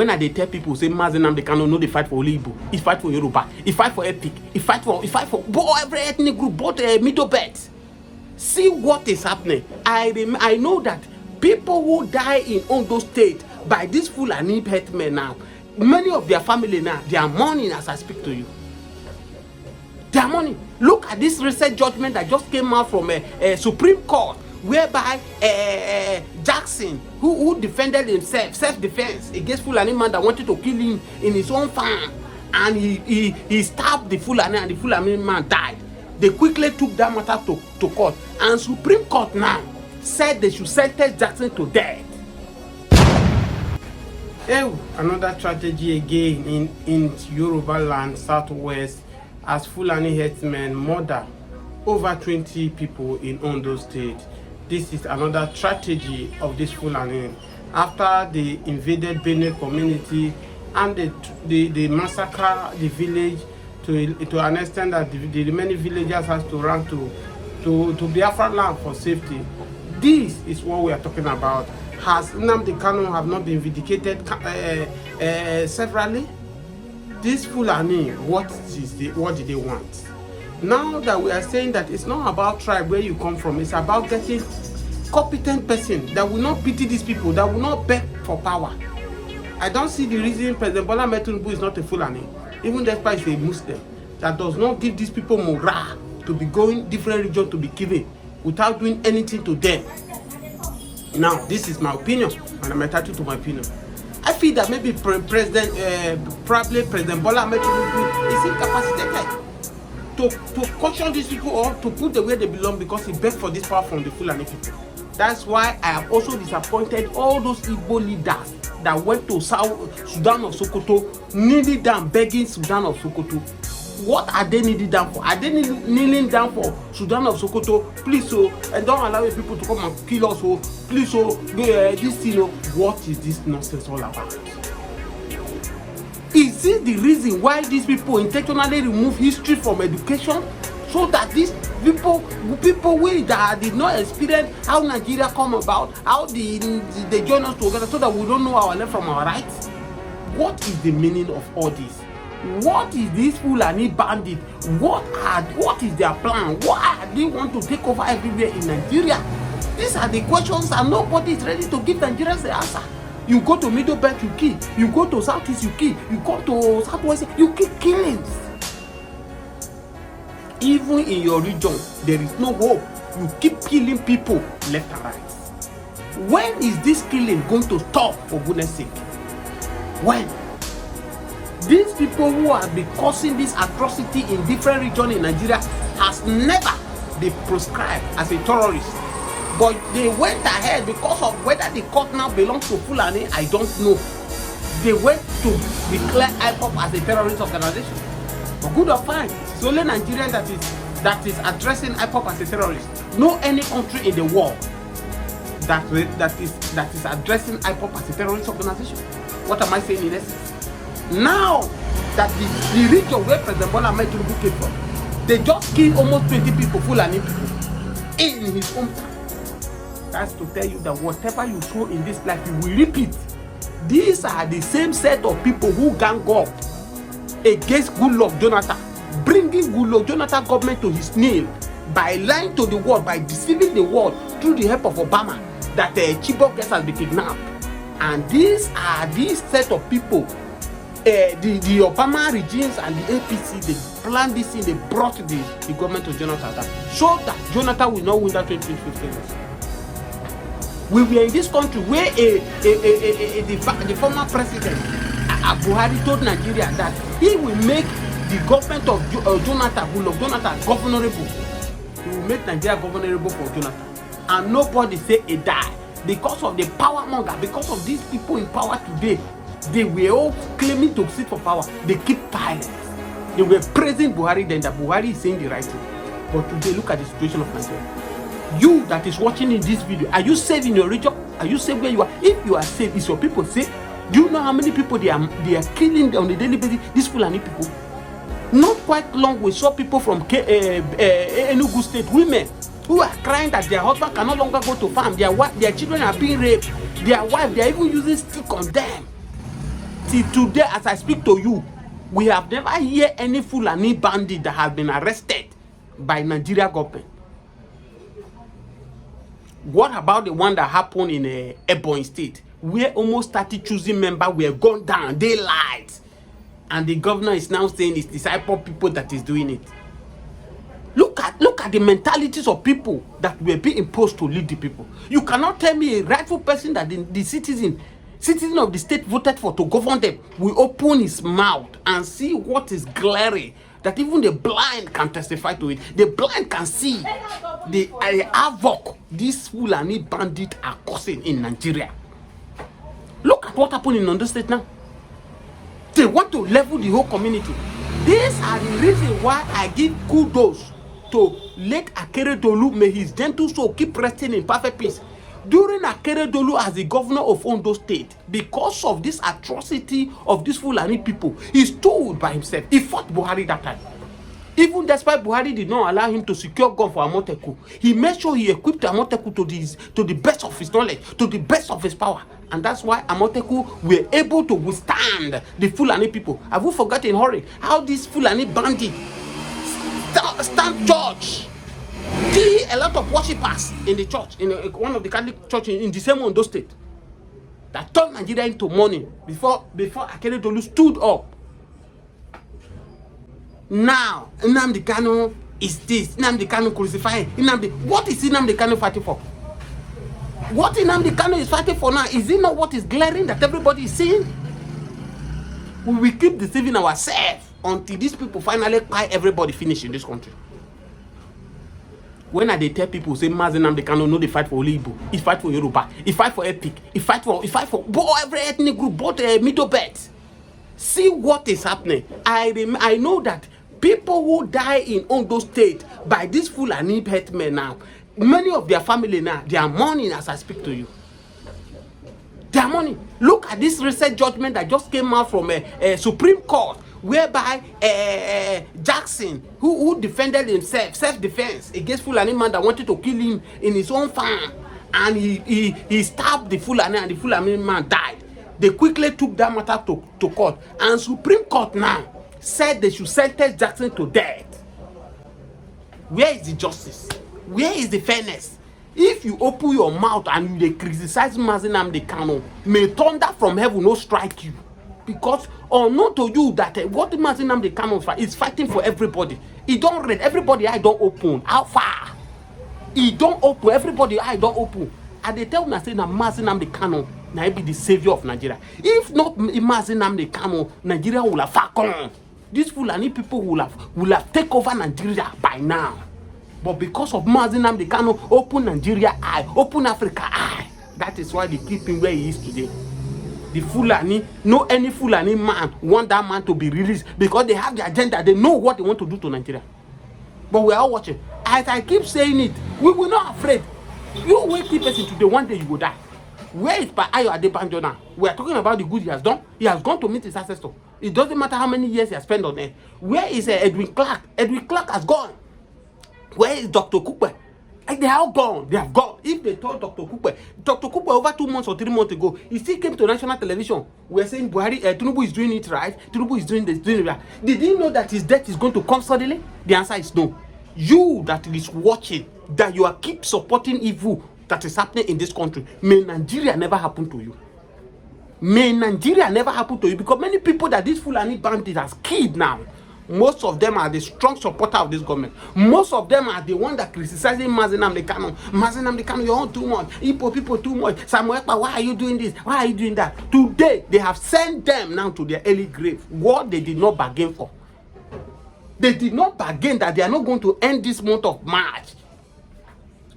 When I tell people say Nnamdi Kanu no dey fight for only Igbo, he fight for Yoruba, he fight for ethnic, he fight for every ethnic group, both middle belt. See what is happening. I know that people who die in Ondo State by this Fulani herdsmen now, many of their family now, they are mourning as I speak to you. They are mourning. Look at this recent judgment that just came out from a Supreme Court, whereby Jackson, who defended himself, self-defense against Fulani man that wanted to kill him in his own farm, and he stabbed the Fulani and the Fulani man died. They quickly took that matter to court, and Supreme Court now said they should sentence Jackson to death. Another tragedy again in Yoruba land, southwest, as Fulani herdsmen murder over 20 people in Ondo State. This is another tragedy of this Fulani after they invaded Benue community and they massacre the village to an extent that the remaining villagers has to run to Biafra land for safety. This is what we are talking about. Has Nnamdi Kanu have not been vindicated severally? This Fulani, what did they want? Now that we are saying that it's not about tribe where you come from, it's about getting competent person that will not pity these people, that will not beg for power. I don't see the reason President Bola TINUBU is not a Fulani, even despite he's a Muslim, that does not give these people morale to be going different regions to be killing without doing anything to them. Now, this is my opinion, and I'm entitled to my opinion. I feel that maybe probably President Bola TINUBU is incapacitated to caution these people or to put them where they belong because he begged for this power from the Fulani people. That's why I have also disappointed all those Igbo leaders that went to South Sudan of Sokoto, kneeling down, begging Sudan of Sokoto. What are they kneeling down for? Are they kneeling down for Sudan of Sokoto? Please, and don't allow people to come and kill us. Please, this thing. What is this nonsense all about? Is it the reason why these people intentionally remove history from education, so that these people that did not experience how Nigeria come about, how they join us together, so that we don't know our left from our right? What is the meaning of all this? What is this Fulani bandit? What is their plan? Why they want to take over everywhere in Nigeria? These are the questions, and nobody is ready to give Nigerians the answer. You go to Middle Belt, you kill. You go to Southeast, you kill. You go to Southwest, you keep killings. Even in your region, there is no hope. You keep killing people left and right. When is this killing going to stop, for goodness sake? When? These people who have been causing this atrocity in different regions in Nigeria has never been proscribed as a terrorist. But they went ahead because of whether the court now belongs to Fulani, I don't know. They went to declare IPOP as a terrorist organization. For good or fine, it's only Nigeria that is addressing IPOP as a terrorist. No any country in the world that is addressing IPOP as a terrorist organization. What am I saying in essence? Now that the region where President Bola TINUBU came from, they just killed almost 20 people, Fulani people, in his hometown. That's to tell you that whatever you sow in this life, you will reap it. These are the same set of people who gang up against Goodluck Jonathan, bringing Goodluck Jonathan government to his knee by lying to the world, by deceiving the world through the help of Obama, that Chibok girls has been kidnapped. And these are these set of people, the Obama regimes and the APC, they planned this thing, they brought the government to Jonathan down, so that Jonathan will not win that 2015 election. We were in this country where the former president Buhari told Nigeria that he will make the government of Jonathan governable. He will make Nigeria governable for Jonathan, and nobody say a die because of the power monger, because of these people in power today. They were all claiming to sit for power. They keep silent. They were praising Buhari then that Buhari is saying the right thing. But today, look at the situation of Nigeria. You that is watching in this video, are you safe in your region? Are you safe where you are? If you are safe, is your people safe? Do you know how many people they are killing on a daily basis? These Fulani people. Not quite long, we saw people from Enugu State, women who are crying that their husband can no longer go to farm. Their children are being raped. Their wife, they are even using stick on them. Till today, as I speak to you, we have never heard any Fulani bandit that has been arrested by Nigeria government. What about the one that happened in Ebonyi State, where almost 30 choosing members were gone down, daylight, and the governor is now saying it's disciple people that is doing it? Look at the mentalities of people that were being imposed to lead the people. You cannot tell me a rightful person that the citizen of the state voted for to govern them will open his mouth and see what is glaring, that even the blind can testify to it. The blind can see the havoc these Fulani bandits are causing in Nigeria. Look at what happened in Ondo State now. They want to level the whole community. These are the reasons why I give kudos to let Akeredolu, may his gentle soul keep resting in perfect peace. During Akeredolu as the governor of Ondo State, because of this atrocity of these Fulani people, he stood by himself. He fought Buhari that time. Even despite Buhari did not allow him to secure gun for Amoteku, he made sure he equipped Amoteku to the best of his knowledge, to the best of his power. And that's why Amoteku were able to withstand the Fulani people. Have you forgotten, hurry, how these Fulani bandits stand church, kill a lot of worshippers in the church, in one of the Catholic churches in the same Ondo State, that turned Nigeria into mourning before Akeredolu stood up. Now, Nnamdi Kanu is this. Nnamdi Kanu crucified. What is Nnamdi Kanu fighting for? What Nnamdi Kanu is fighting for now, is it not what is glaring that everybody is seeing? We will keep deceiving ourselves until these people finally buy everybody finish in this country. When they tell people, say, Nnamdi Kanu, no, they fight for Igbo, he fight for Yoruba, he fight for Epic, he fight for every ethnic group, both middle belt. See what is happening. I know that people who die in Ondo State by these Fulani herdsmen now, many of their family now, they are mourning as I speak to you. They are mourning. Look at this recent judgment that just came out from a Supreme Court, whereby Jackson, who defended himself, self-defense against Fulani man that wanted to kill him in his own farm, and he stabbed the Fulani and the Fulani man died. They quickly took that matter to court, and Supreme Court now said they should sentence Jackson to death. Where is the justice? Where is the fairness? If you open your mouth and you criticize Nnamdi Kanu, may thunder from heaven not strike you. Because unknown to you that what Nnamdi Kanu is fighting for everybody. He don't read, everybody eye don't open. How far? He don't open, everybody eye don't open. And they tell me say that Nnamdi Kanu now be the savior of Nigeria. If not Nnamdi Kanu, Nigeria will have fallen. These Fulani people will have taken over Nigeria by now. But because of Nnamdi Kanu, open Nigeria eye, open Africa eye. That is why they keep him where he is today. The Fulani, no any Fulani man want that man to be released because they have the agenda. They know what they want to do to Nigeria. But we are all watching. As I keep saying it, we will not afraid. You wait keep person today, one day you will die. Where is Ayo Adebanjo now? We are talking about the good he has done. He has gone to meet his ancestor. It doesn't matter how many years he has spent on there. Where is Edwin Clark? Edwin Clark has gone. Where is Dr. Kupe? They are all gone. They have gone. If they told Dr. Kupe over 2 months or 3 months ago, he still came to national television. We are saying Buhari, TINUBU is doing it right. TINUBU is doing this, doing it right. Did he know that his death is going to come suddenly? The answer is no. You that is watching, that you are keep supporting evil that is happening in this country, may Nigeria never happen to you. May Nigeria never happen to you, because many people that this Fulani bandit has killed now, most of them are the strong supporter of this government. Most of them are the one that criticizing Nnamdi Kanu. Nnamdi Kanu, you're on too much. Igbo people too much. Samuel, why are you doing this? Why are you doing that? Today, they have sent them now to their early grave. What they did not bargain for. They did not bargain that they are not going to end this month of March.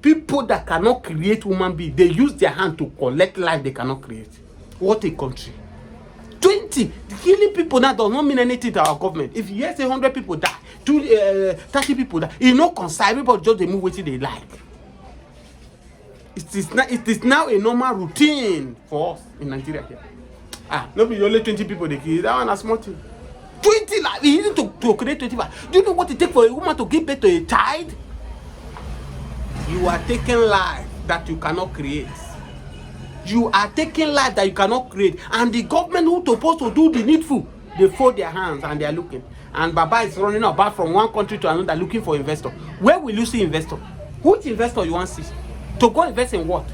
People that cannot create human beings, they use their hand to collect life they cannot create. What a country. 20 killing people now does not mean anything to our government. If you say 100 people die, 30 people die, it no concern. Everybody just they move what they like. It is now a normal routine for us in Nigeria here. Nobody only 20 people they kill. That one a small thing. 20 lives. It's easy to create 25. Do you know what it takes for a woman to give birth to a child? You are taking life that you cannot create. You are taking life that you cannot create, and the government who supposed to do the needful, they fold their hands and they are looking. And Baba is running about from one country to another looking for investor. Where will you see investor? Which investor you want to see? To go invest in what?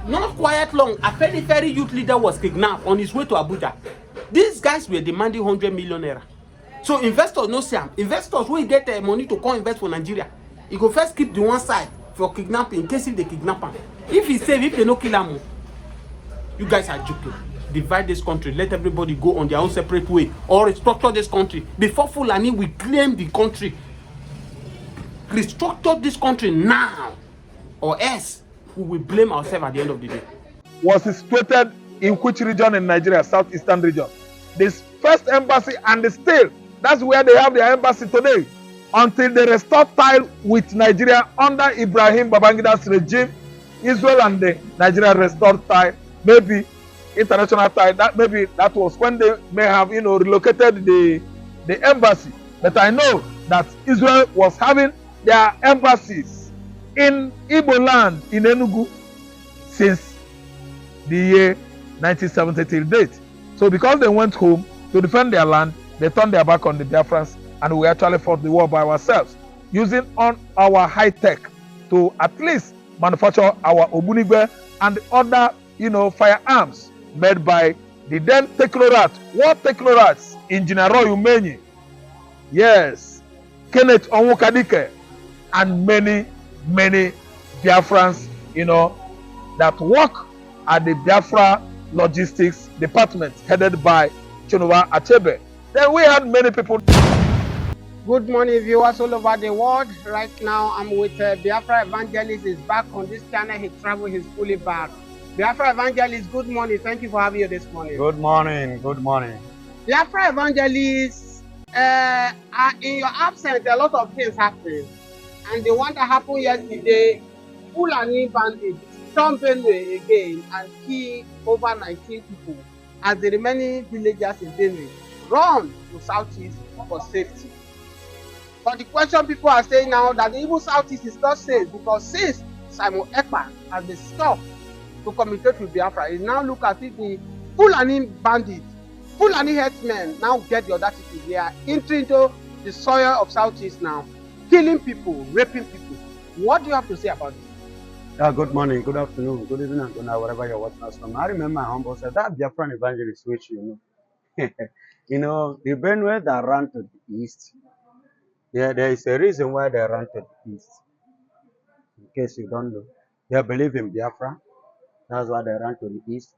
Not quiet long, a very youth leader was kidnapped on his way to Abuja. These guys were demanding 100 million naira. So investors no see am. Investors will get money to come invest for Nigeria. He go first keep the one side for kidnapping in case if they kidnap him. If he save, if they no kill him, you guys are joking. Divide this country, let everybody go on their own separate way, or restructure this country before Fulani will claim the country. Restructure this country now, or else we will blame ourselves at the end of the day. Was situated in which region in Nigeria? Southeastern region. This first embassy, and still that's where they have their embassy today, until they restore tie with Nigeria under Ibrahim Babangida's regime. Israel and the Nigeria restored tie, maybe international tie. That maybe that was when they may have relocated the embassy. But I know that Israel was having their embassies in Igbo land in Enugu since the year 1970 till date. So because they went home to defend their land, they turned their back on the Biafrans, and we actually fought the war by ourselves, using on our high tech to at least manufacture our Obunigwe and other firearms made by the then technocrat, war technocrats, Engineer Roy Umenyi, yes, Kenneth Onwukadike, and many Biafrans, that work at the Biafra Logistics Department headed by Chinuba Achebe. Then we had many people. Good morning, viewers all over the world. Right now, I'm with Biafra Evangelist. Is back on this channel. He traveled. He's fully back. Biafra Evangelist, good morning. Thank you for having you this morning. Good morning. Good morning. Biafra Evangelist, in your absence, a lot of things happened. And the one that happened yesterday, Fulani bandits stormed Benue again and killed over 19 people, as the remaining villagers in Benue run to Southeast for safety. But the question people are saying now that the even Southeast is not safe, because since Simon Ekpa has been stopped to communicate with Biafra, it now look as if the Fulani bandits, Fulani herdsmen now get the audacity. They are entering into the soil of Southeast now, killing people, raping people. What do you have to say about this? Good morning, good afternoon, good evening, and good night, wherever you're watching us from. I remember my humble self, that Biafran evangelist, which the Benue that ran to the east. Yeah, there is a reason why they ran to the east. In case you don't know, they believe in Biafra. That's why they ran to the east.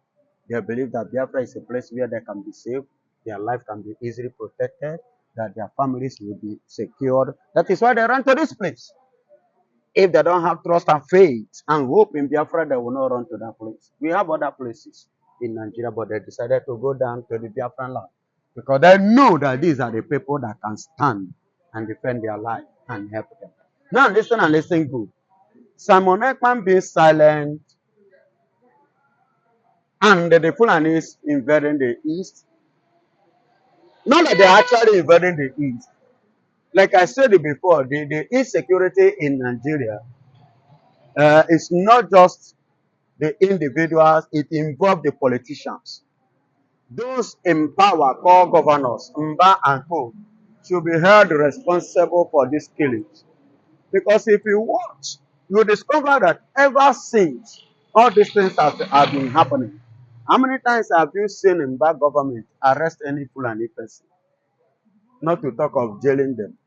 They believe that Biafra is a place where they can be safe, their life can be easily protected, that their families will be secured. That is why they ran to this place. If they don't have trust and faith and hope in Biafra, they will not run to that place. We have other places in Nigeria, but they decided to go down to the Biafran land because they know that these are the people that can stand and defend their life and help them. Now listen and listen good. Simon Ekman being silent and the Fulanis invading the east. Not that they're actually invading the east. Like I said before, the insecurity in Nigeria is not just the individuals, it involves the politicians. Those in power, called governors, Mba and Co, should be held responsible for these killings. Because if you watch, you discover that ever since all these things have been happening, how many times have you seen Mba government arrest any Fulani person? Not to talk of jailing them.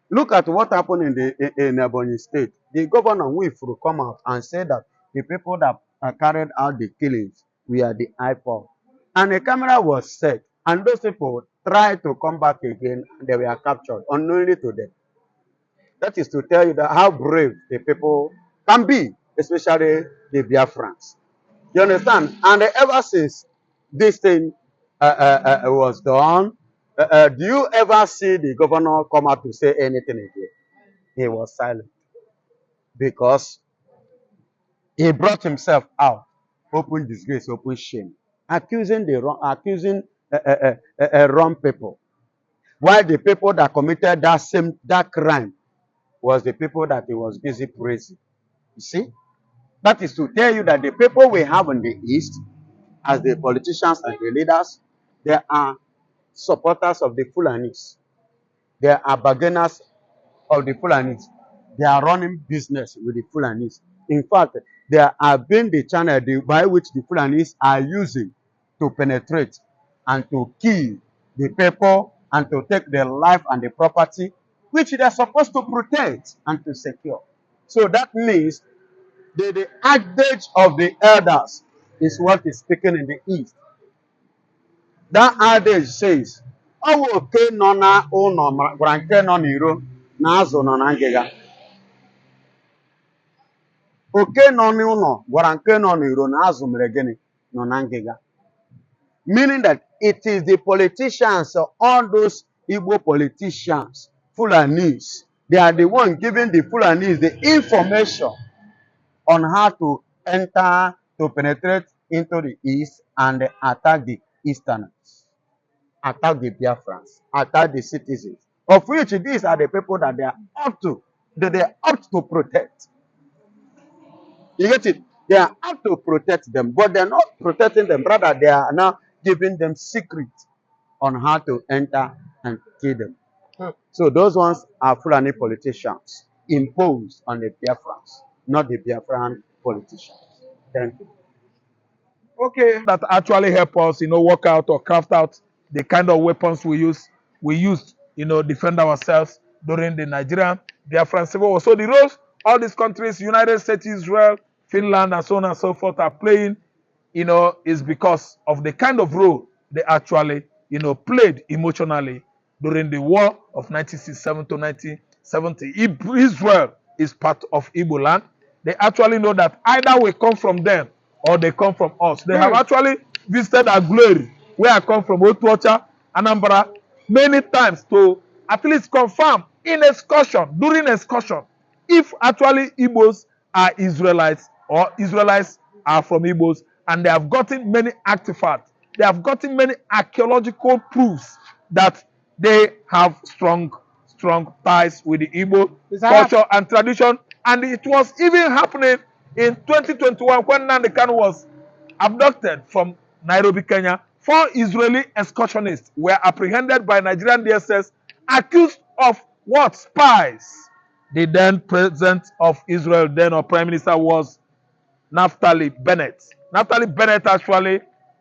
Look at what happened in Ebonyi State. The governor will come out and say that the people that carried out the killings were the IPOB. And a camera was set, and those people tried to come back again, and they were captured, unknowingly to them. That is to tell you that how brave the people can be, especially the Biafrans. You understand? And ever since this thing was done, do you ever see the governor come out to say anything again? He was silent because he brought himself out, open disgrace, open shame, accusing wrong people. While the people that committed that crime was the people that he was busy praising. You see? That is to tell you that the people we have in the East, as the politicians and the leaders, they are supporters of the Fulanis. They are bargainers of the Fulanis. They are running business with the Fulanis. In fact, they are being the channel by which the Fulanis are using to penetrate and to kill the people and to take their life and the property which they are supposed to protect and to secure. So that means the adage of the elders is what is speaking in the East. That adage says, "Ọwụ oke nọ na ụlọ gwara nke nọ n'iro na azụ nọ na ngịga." Oke nọ n'ụlọ gwara nke nọ n'iro na azụ mere gịnị nọ na ngịga. Meaning that it is the politicians, all those Igbo politicians, Fulanis, they are the one giving the Fulanis the information on how to enter, to penetrate into the East and attack the Easterners, attack the Biafrans, attack the citizens, of which these are the people that they are up to, that they are up to protect. You get it? They are up to protect them, but they are not protecting them. Rather, they are now giving them secret on how to enter and kill them. So those ones are Fulani politicians imposed on the Biafrans, not the Biafran politicians. Thank you. Okay, that actually help us, work out or craft out the kind of weapons we used, defend ourselves during the Nigerian Biafran Civil War. So the roles all these countries, United States, Israel, Finland, and so on and so forth, are playing, is because of the kind of role they actually, played emotionally during the war of 1967 to 1970. If Israel is part of Igbo land, they actually know that either we come from them or they come from us. They have actually visited Aguleri, where I come from, Otuocha, Anambra, many times to at least confirm in excursion, during excursion, if actually Igbos are Israelites or Israelites are from Igbos, and they have gotten many artifacts, they have gotten many archaeological proofs that they have strong ties with the Igbo culture and tradition. And it was even happening in 2021 when Nnamdi Kanu was abducted from Nairobi, Kenya. 4 Israeli excursionists were apprehended by Nigerian DSS, accused of what? Spies. The then president of Israel, then our prime minister, was Naftali Bennett. Naftali Bennett actually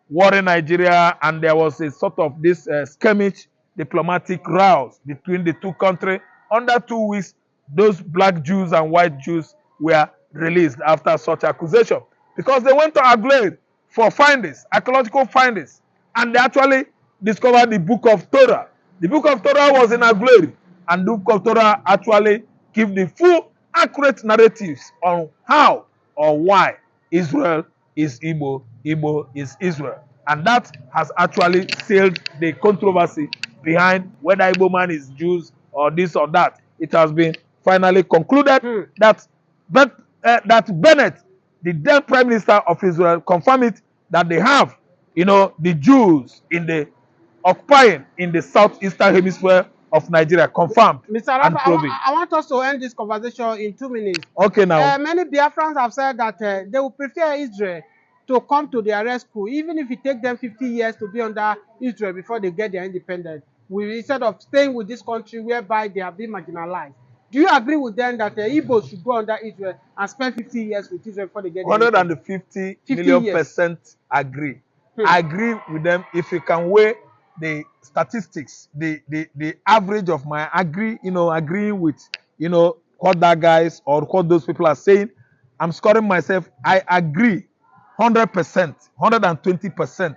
war in Nigeria, and there was a sort of this skirmish, diplomatic rows between the two countries. Under 2 weeks, those black Jews and white Jews were released after such accusation, because they went to Aguleri for findings, archaeological findings, and they actually discovered the book of Torah. The book of Torah was in Aguleri, and the book of Torah actually give the full, accurate narratives on how or why Israel is Igbo, Igbo is Israel. And that has actually sealed the controversy behind whether Igbo man is Jews or this or that. It has been finally concluded that Bennett, the then Prime Minister of Israel, confirmed it, that they have, the Jews occupying in the southeastern hemisphere of Nigeria, confirmed. Mr. and Rafa, proven. I want us to end this conversation in 2 minutes. Okay, now. Many Biafrans have said that they would prefer Israel to come to their rescue, even if it takes them 50 years to be under Israel before they get their independence, instead of staying with this country whereby they have been marginalized. Do you agree with them that Igbos should go under Israel and spend 50 years with Israel before they get their independence? 150 million percent agree. I agree with them. If you can weigh the statistics, the average of my agreeing with what that guys or what those people are saying, I'm scoring myself. I agree 100%, 120%.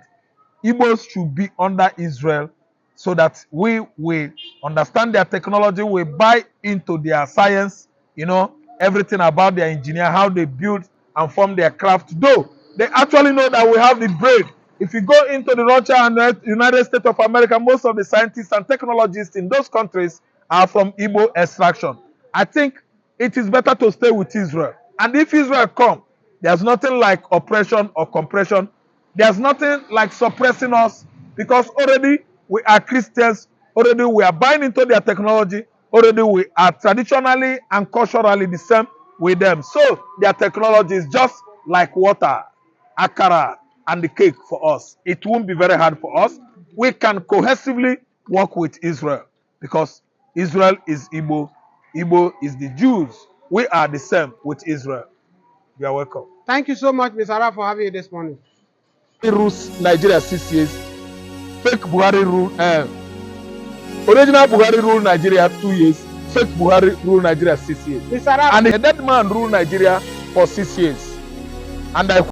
Igbos should be under Israel, so that we will understand their technology, we buy into their science, everything about their engineer, how they build and form their craft. Though they actually know that we have the brain. If you go into the Russia and the United States of America, most of the scientists and technologists in those countries are from Igbo extraction. I think it is better to stay with Israel. And if Israel come, there's nothing like oppression or compression. There's nothing like suppressing us, because already we are Christians, already we are buying into their technology, already we are traditionally and culturally the same. with them. So their technology is just like water, akara, and the cake for us. It won't be very hard for us. We can cohesively work with Israel because Israel is Igbo. Igbo is the Jews. We are the same with Israel. You are welcome. Thank you so much, Mr. Arab, for having you this morning. Rules Nigeria 6 years. Fake Buhari rule. Original Buhari rule Nigeria 2 years. Fake Buhari rule Nigeria 6 years. Mr. Arab, And a dead man rule Nigeria for 6 years. And I